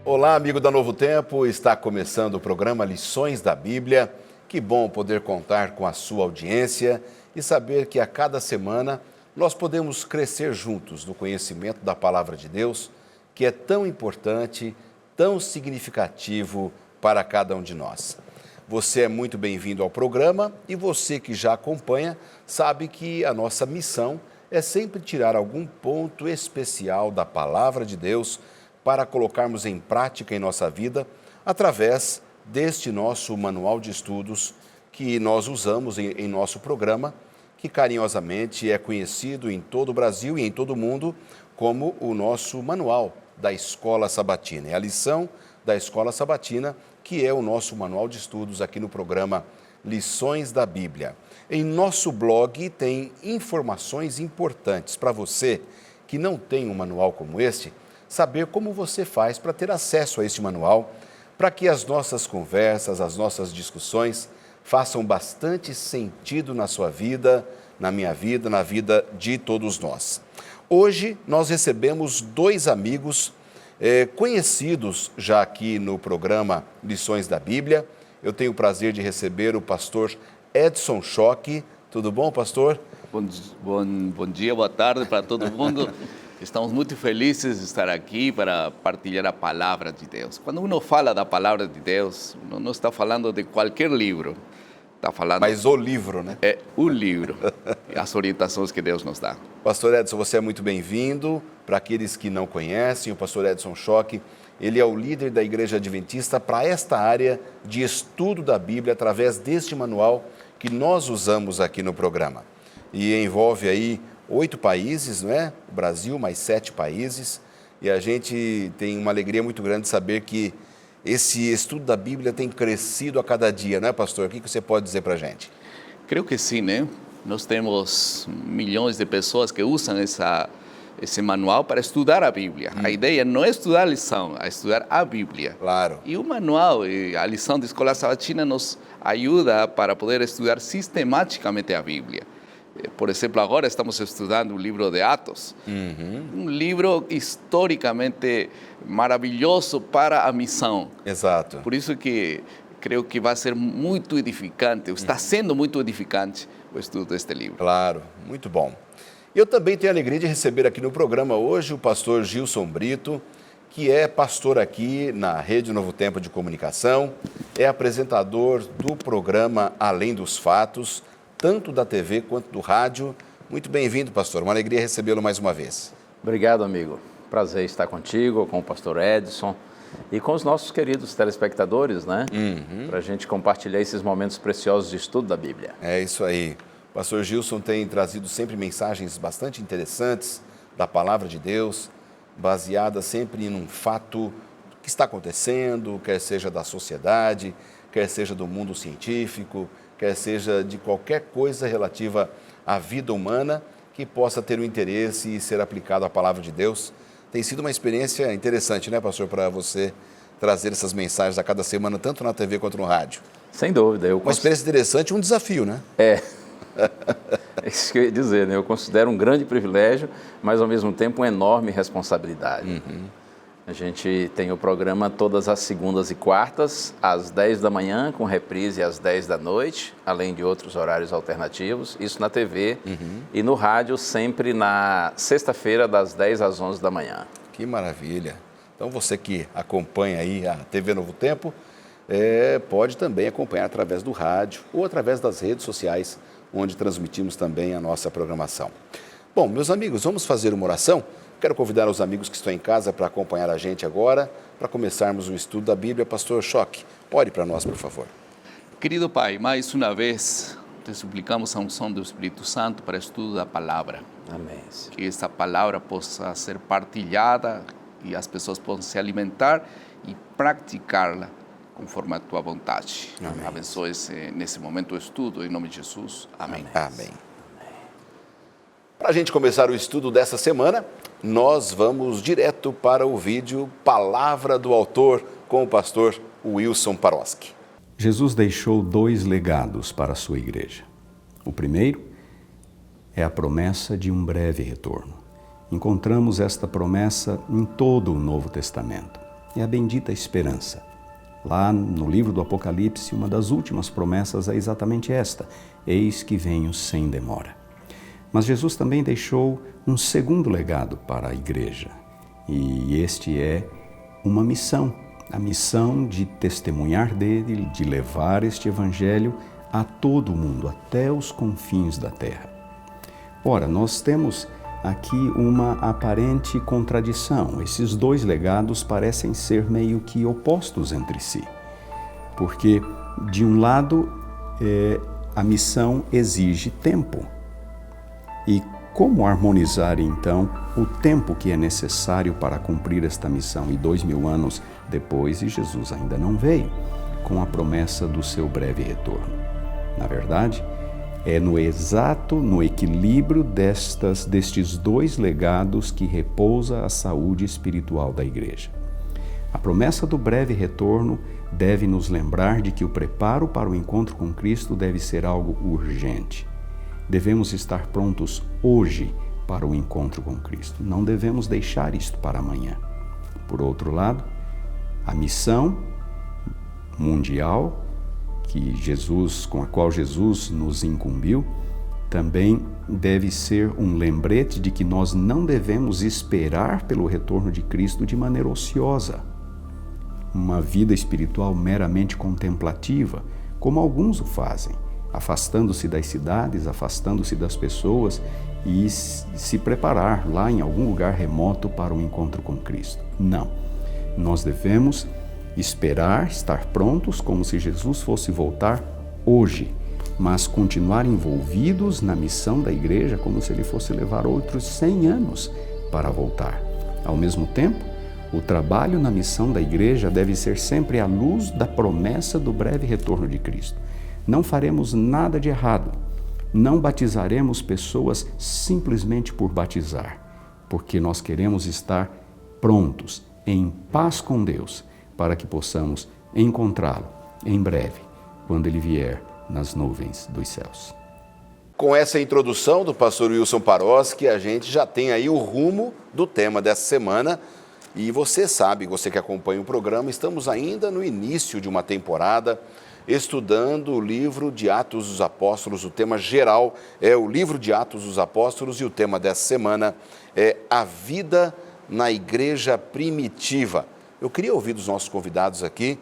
Olá, amigo da Novo Tempo, está começando o programa Lições da Bíblia. Que bom poder contar com a sua audiência e saber que a cada semana nós podemos crescer juntos no conhecimento da Palavra de Deus, que é tão importante, tão significativo para cada um de nós. Você é muito bem-vindo ao programa e você que já acompanha sabe que a nossa missão é sempre tirar algum ponto especial da Palavra de Deus para colocarmos em prática em nossa vida através deste nosso manual de estudos que nós usamos em nosso programa, que carinhosamente é conhecido em todo o Brasil e em todo o mundo como o nosso manual da Escola Sabatina. É a lição da Escola Sabatina, que é o nosso manual de estudos aqui no programa Lições da Bíblia. Em nosso blog tem informações importantes para você que não tem um manual como este, saber como você faz para ter acesso a este manual, para que as nossas conversas, as nossas discussões façam bastante sentido na sua vida, na minha vida, na vida de todos nós. Hoje nós recebemos dois amigos conhecidos já aqui no programa Lições da Bíblia. Eu tenho o prazer de receber o pastor Edson Schock. Tudo bom, pastor? Bom dia, boa tarde para todo mundo. Estamos muito felizes de estar aqui para partilhar a palavra de Deus. Quando uno fala da palavra de Deus, uno não está falando de qualquer livro. Está falando... Mas o livro, né? É o livro, as orientações que Deus nos dá. Pastor Edson, você é muito bem-vindo. Para aqueles que não conhecem, o pastor Edson Schock, ele é o líder da Igreja Adventista para esta área de estudo da Bíblia através deste manual que nós usamos aqui no programa. E envolve aí 8 países, não é? O Brasil, mais 7 países. E a gente tem uma alegria muito grande de saber que esse estudo da Bíblia tem crescido a cada dia, não é, pastor? O que você pode dizer para a gente? Creio que sim, né? Nós temos milhões de pessoas que usam esse manual para estudar a Bíblia. A ideia não é estudar a lição, é estudar a Bíblia. Claro. E o manual, a lição da Escola Sabatina nos ajuda para poder estudar sistematicamente a Bíblia. Por exemplo, agora estamos estudando o livro de Atos, um livro historicamente maravilhoso para a missão. Exato. Por isso que creio que vai ser muito edificante, está sendo muito edificante o estudo deste livro. Claro, muito bom. Eu também tenho a alegria de receber aqui no programa hoje o pastor Gilson Brito, que é pastor aqui na Rede Novo Tempo de Comunicação, é apresentador do programa Além dos Fatos, tanto da TV quanto do rádio. Muito bem-vindo, pastor. Uma alegria recebê-lo mais uma vez. Obrigado, amigo. Prazer estar contigo, com o pastor Edson e com os nossos queridos telespectadores, né? Para a gente compartilhar esses momentos preciosos de estudo da Bíblia. É isso aí. O pastor Gilson tem trazido sempre mensagens bastante interessantes da Palavra de Deus, baseadas sempre em um fato que está acontecendo, quer seja da sociedade, quer seja do mundo científico, quer seja de qualquer coisa relativa à vida humana que possa ter um interesse e ser aplicado à Palavra de Deus. Tem sido uma experiência interessante, né, pastor, para você trazer essas mensagens a cada semana, tanto na TV quanto no rádio. Sem dúvida. Uma experiência interessante e um desafio, né? É isso que eu ia dizer, né? Eu considero um grande privilégio, mas ao mesmo tempo uma enorme responsabilidade. A gente tem o programa todas as segundas e quartas, às 10 da manhã, com reprise às 10 da noite, além de outros horários alternativos, isso na TV, e no rádio sempre na sexta-feira, das 10 às 11 da manhã. Que maravilha! Então você que acompanha aí a TV Novo Tempo, pode também acompanhar através do rádio ou através das redes sociais, onde transmitimos também a nossa programação. Bom, meus amigos, vamos fazer uma oração? Quero convidar os amigos que estão em casa para acompanhar a gente agora, para começarmos o estudo da Bíblia. Pastor Schock, ore para nós, por favor. Querido Pai, mais uma vez te suplicamos a unção do Espírito Santo para o estudo da palavra. Amém. Que esta palavra possa ser partilhada e as pessoas possam se alimentar e praticá-la conforme a tua vontade. Amém. Abençoe nesse momento o estudo, em nome de Jesus. Amém. Amém. Para a gente começar o estudo dessa semana, nós vamos direto para o vídeo Palavra do Autor com o pastor Wilson Paroski. Jesus deixou 2 legados para a sua igreja. O primeiro é a promessa de um breve retorno. Encontramos esta promessa em todo o Novo Testamento. é a bendita esperança. Lá no livro do Apocalipse, uma das últimas promessas é exatamente esta: eis que venho sem demora. Mas Jesus também deixou um segundo legado para a igreja, e este é uma missão, a missão de testemunhar dele, de levar este evangelho a todo o mundo, até os confins da terra. Ora, nós temos aqui uma aparente contradição. Esses dois legados parecem ser meio que opostos entre si, porque, de um lado, a missão exige tempo. E como harmonizar, então, o tempo que é necessário para cumprir esta missão? E 2000 anos depois, e Jesus ainda não veio, com a promessa do seu breve retorno. Na verdade, é no equilíbrio destes dois legados que repousa a saúde espiritual da igreja. A promessa do breve retorno deve nos lembrar de que o preparo para o encontro com Cristo deve ser algo urgente. Devemos estar prontos hoje para o encontro com Cristo. Não devemos deixar isto para amanhã. Por outro lado, a missão mundial com a qual Jesus nos incumbiu, também deve ser um lembrete de que nós não devemos esperar pelo retorno de Cristo de maneira ociosa. Uma vida espiritual meramente contemplativa, como alguns o fazem, afastando-se das cidades, afastando-se das pessoas e se preparar lá em algum lugar remoto para o encontro com Cristo. Não, nós devemos esperar, estar prontos, como se Jesus fosse voltar hoje, mas continuar envolvidos na missão da igreja como se ele fosse levar outros 100 anos para voltar. Ao mesmo tempo, o trabalho na missão da igreja deve ser sempre à luz da promessa do breve retorno de Cristo. Não faremos nada de errado, não batizaremos pessoas simplesmente por batizar, porque nós queremos estar prontos, em paz com Deus, para que possamos encontrá-lo em breve, quando ele vier nas nuvens dos céus. Com essa introdução do pastor Wilson Paroski, a gente já tem aí o rumo do tema dessa semana. E você sabe, você que acompanha o programa, estamos ainda no início de uma temporada estudando o livro de Atos dos Apóstolos. O tema geral é o livro de Atos dos Apóstolos e o tema dessa semana é a vida na igreja primitiva. Eu queria ouvir dos nossos convidados aqui,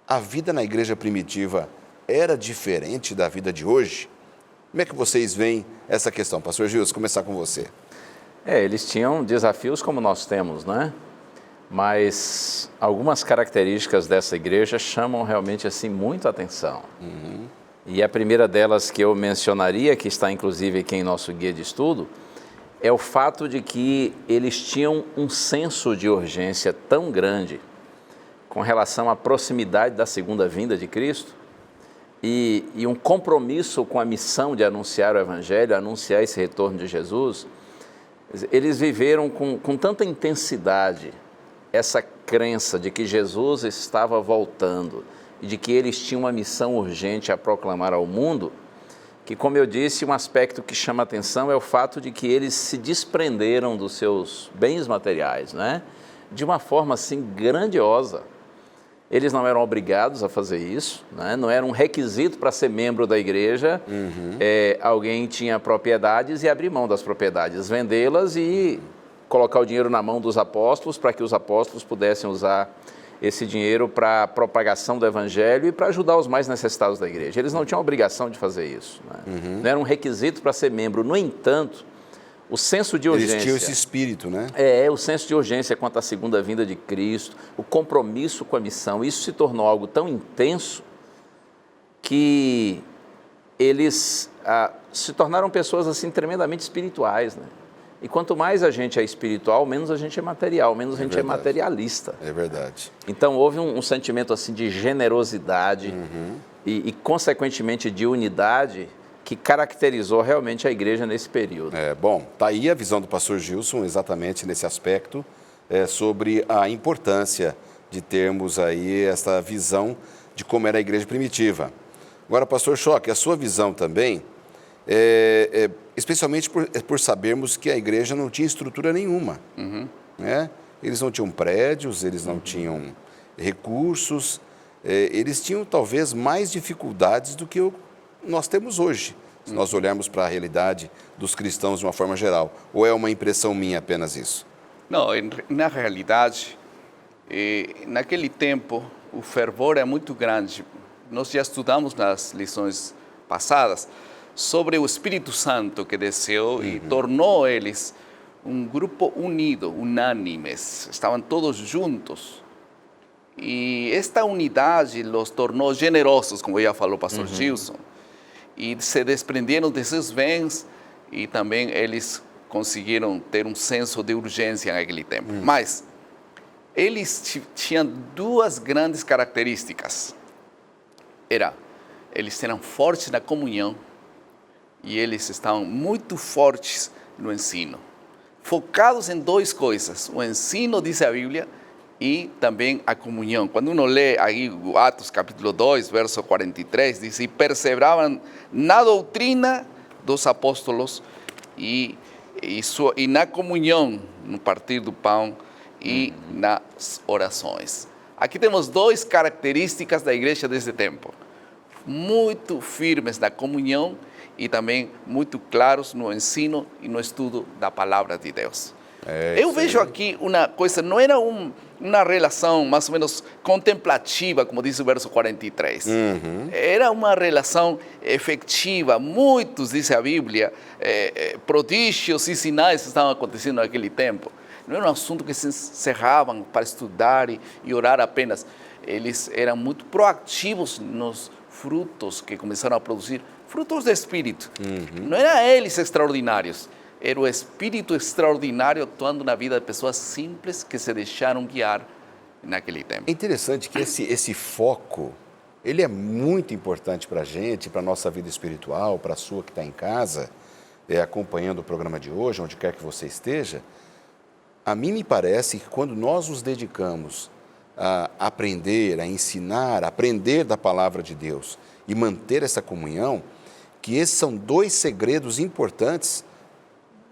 a vida na igreja primitiva era diferente da vida de hoje? Como é que vocês veem essa questão? Pastor Gilson, começar com você. Eles tinham desafios como nós temos, né? Mas algumas características dessa igreja chamam realmente assim muito a atenção. E a primeira delas que eu mencionaria, que está inclusive aqui em nosso guia de estudo, é o fato de que eles tinham um senso de urgência tão grande com relação à proximidade da segunda vinda de Cristo e um compromisso com a missão de anunciar o Evangelho, anunciar esse retorno de Jesus. Eles viveram com tanta intensidade essa crença de que Jesus estava voltando e de que eles tinham uma missão urgente a proclamar ao mundo, que, como eu disse, um aspecto que chama atenção é o fato de que eles se desprenderam dos seus bens materiais, né? De uma forma assim grandiosa. Eles não eram obrigados a fazer isso, né? Não era um requisito para ser membro da igreja. Alguém tinha propriedades e abrir mão das propriedades, vendê-las e colocar o dinheiro na mão dos apóstolos para que os apóstolos pudessem usar esse dinheiro para a propagação do Evangelho e para ajudar os mais necessitados da igreja. Eles não tinham obrigação de fazer isso, né? Não era um requisito para ser membro. No entanto, o senso de urgência... Eles tinham esse espírito, né? O senso de urgência quanto à segunda vinda de Cristo, o compromisso com a missão, isso se tornou algo tão intenso que eles se tornaram pessoas assim tremendamente espirituais, né? E quanto mais a gente é espiritual, menos a gente é material, menos a gente é materialista. É verdade. Então houve um sentimento assim de generosidade e consequentemente de unidade que caracterizou realmente a igreja nesse período. Bom, está aí a visão do pastor Gilson exatamente nesse aspecto, sobre a importância de termos aí essa visão de como era a igreja primitiva. Agora, pastor Choque, a sua visão também, especialmente por sabermos que a igreja não tinha estrutura nenhuma, né? Eles não tinham prédios, eles não tinham recursos, eles tinham talvez mais dificuldades do que nós temos hoje, se nós olharmos para a realidade dos cristãos de uma forma geral. Ou é uma impressão minha apenas isso? Não, na realidade, naquele tempo, o fervor é muito grande. Nós já estudamos nas lições passadas sobre o Espírito Santo que desceu e tornou eles um grupo unido, unânimes. Estavam todos juntos. E esta unidade os tornou generosos, como já falou o pastor Gilson. E se desprenderam de seus bens e também eles conseguiram ter um senso de urgência naquele tempo. Mas eles tinham duas grandes características. Eles eram fortes na comunhão e eles estavam muito fortes no ensino. Focados em duas coisas, o ensino, diz a Bíblia, e também a comunhão. Quando uno lê aí Atos capítulo 2, verso 43, diz, e perseveravam na doutrina dos apóstolos e na comunhão, no partir do pão e nas orações. Aqui temos duas características da igreja desse tempo. Muito firmes na comunhão e também muito claros no ensino e no estudo da palavra de Deus. Eu vejo aqui uma coisa, não era uma relação mais ou menos contemplativa, como diz o verso 43. Era uma relação efetiva. Muitos, diz a Bíblia, prodígios e sinais estavam acontecendo naquele tempo. Não era um assunto que se encerravam para estudar e orar apenas. Eles eram muito proativos nos frutos que começaram a produzir, frutos do Espírito. Não eram eles extraordinários, era o Espírito extraordinário atuando na vida de pessoas simples que se deixaram guiar naquele tempo. É interessante que esse foco, ele é muito importante para a gente, para a nossa vida espiritual, para a sua que está em casa, acompanhando o programa de hoje, onde quer que você esteja. A mim me parece que quando nós nos dedicamos a aprender, a ensinar, a aprender da palavra de Deus e manter essa comunhão, que esses são dois segredos importantes,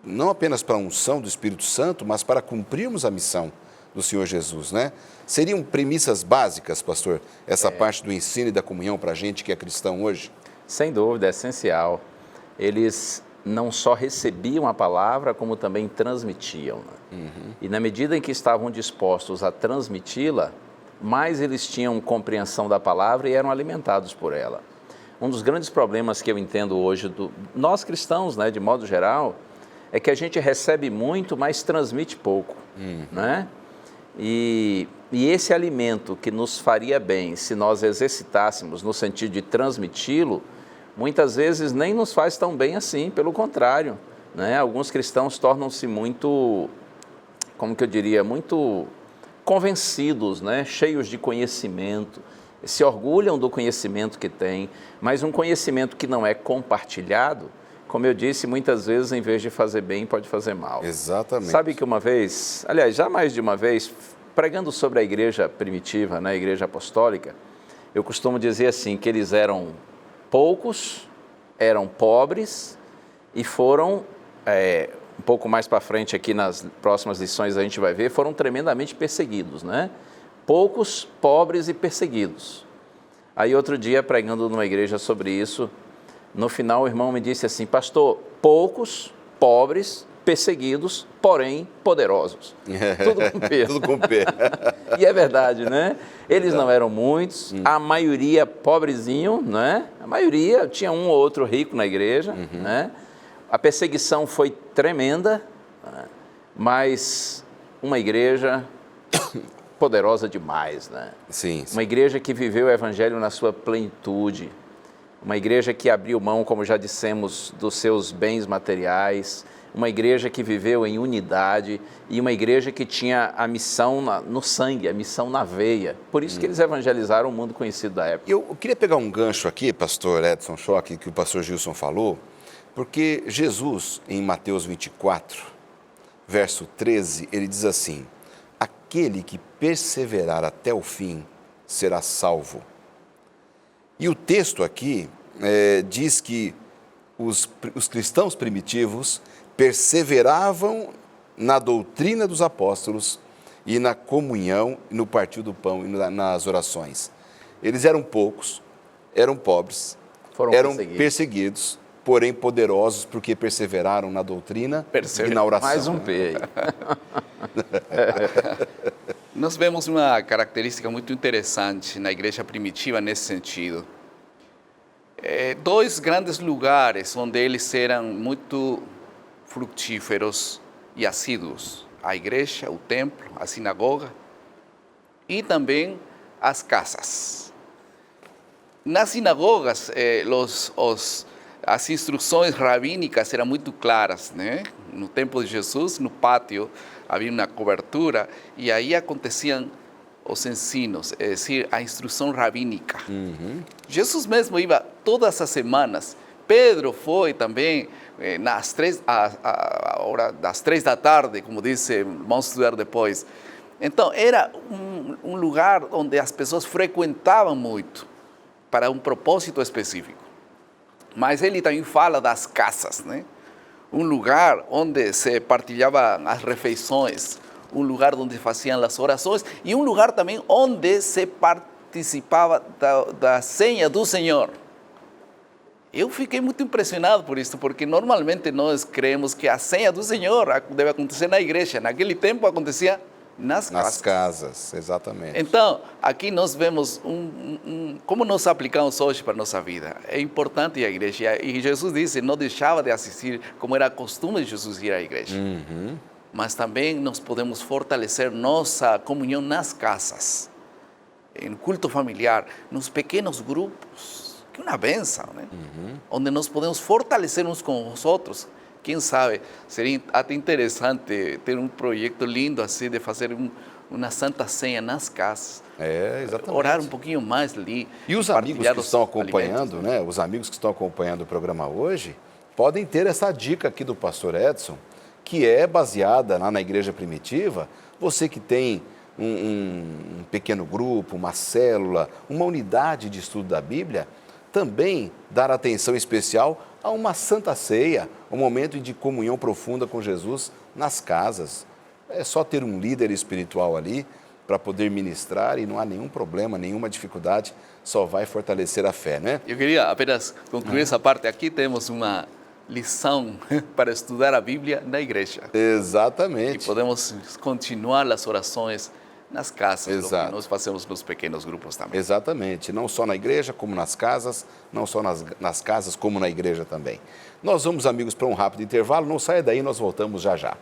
não apenas para a unção do Espírito Santo, mas para cumprirmos a missão do Senhor Jesus, né? Seriam premissas básicas, pastor, essa parte do ensino e da comunhão para a gente que é cristão hoje? Sem dúvida, é essencial. Eles não só recebiam a palavra, como também transmitiam. E na medida em que estavam dispostos a transmiti-la, mais eles tinham compreensão da palavra e eram alimentados por ela. Um dos grandes problemas que eu entendo hoje, nós cristãos, né, de modo geral, é que a gente recebe muito, mas transmite pouco. Né? E esse alimento que nos faria bem se nós exercitássemos no sentido de transmiti-lo, muitas vezes nem nos faz tão bem assim, pelo contrário, né? Alguns cristãos tornam-se muito, como que eu diria, muito convencidos, né? Cheios de conhecimento, se orgulham do conhecimento que têm, mas um conhecimento que não é compartilhado, como eu disse, muitas vezes, em vez de fazer bem, pode fazer mal. Exatamente. Sabe que uma vez, aliás, já mais de uma vez, pregando sobre a igreja primitiva, né, a igreja apostólica, eu costumo dizer assim, que eles eram poucos, eram pobres e foram, um pouco mais para frente aqui nas próximas lições a gente vai ver, foram tremendamente perseguidos, né? Poucos, pobres e perseguidos. Aí outro dia, pregando numa igreja sobre isso, no final o irmão me disse assim, pastor, poucos, pobres, perseguidos, porém poderosos. Tudo com P. Tudo com P. E é verdade, né? Eles não eram muitos, a maioria pobrezinho, né? A maioria, tinha um ou outro rico na igreja, né? A perseguição foi tremenda, né? Mas uma igreja poderosa demais, né? Sim. Uma igreja que viveu o evangelho na sua plenitude, uma igreja que abriu mão, como já dissemos, dos seus bens materiais, uma igreja que viveu em unidade e uma igreja que tinha a missão no sangue, a missão na veia. Por isso que eles evangelizaram o mundo conhecido da época. Eu queria pegar um gancho aqui, pastor Edson Schock, que o pastor Gilson falou, porque Jesus, em Mateus 24, verso 13, ele diz assim, aquele que perseverar até o fim será salvo. E o texto aqui diz que os cristãos primitivos perseveravam na doutrina dos apóstolos e na comunhão, e no partir do pão e nas orações. Eles eram poucos, eram pobres, eram perseguidos, porém poderosos porque perseveraram na doutrina e na oração. Mais um P aí. Nós vemos uma característica muito interessante na igreja primitiva nesse sentido. Dois grandes lugares onde eles eram muito frutíferos e assíduos: a igreja, o templo, a sinagoga e também as casas. Nas sinagogas, as instruções rabínicas eram muito claras, né? No tempo de Jesus, no pátio, havia uma cobertura e aí aconteciam os ensinos, é decir, a instrução rabínica. Jesus mesmo ia todas as semanas. Pedro foi também a hora das 3 da tarde, como disse, vamos estudar depois. Então, era um lugar onde as pessoas frequentavam muito para um propósito específico. Mas ele também fala das casas, né? Um lugar onde se partilhavam as refeições, um lugar onde faziam as orações e um lugar também onde se participava da ceia do Senhor. Eu fiquei muito impressionado por isso, porque normalmente nós cremos que a ceia do Senhor deve acontecer na igreja. Naquele tempo acontecia nas casas. Nas casas, exatamente. Então, aqui nós vemos como nós aplicamos hoje para a nossa vida. É importante a igreja. E Jesus disse, não deixava de assistir, como era costume de Jesus ir à igreja. Mas também nós podemos fortalecer nossa comunhão nas casas, em culto familiar, nos pequenos grupos. Que é uma bênção, né? Onde nós podemos fortalecer uns com os outros. Quem sabe, seria até interessante ter um projeto lindo assim, de fazer uma santa ceia nas casas. Exatamente. Orar um pouquinho mais ali. E os amigos que estão acompanhando, né? Os amigos que estão acompanhando o programa hoje, podem ter essa dica aqui do pastor Edson, que é baseada lá na igreja primitiva. Você que tem um pequeno grupo, uma célula, uma unidade de estudo da Bíblia, também dar atenção especial a uma santa ceia, um momento de comunhão profunda com Jesus nas casas. É só ter um líder espiritual ali para poder ministrar e não há nenhum problema, nenhuma dificuldade, só vai fortalecer a fé, né? Eu queria apenas concluir essa parte. Aqui temos uma lição para estudar a Bíblia na igreja. Exatamente. E podemos continuar as orações nas casas, Exato. que nós fazemos nos pequenos grupos também. Exatamente, não só na igreja, como nas casas, não só nas casas, como na igreja também. Nós vamos, amigos, para um rápido intervalo, não saia daí, nós voltamos já já.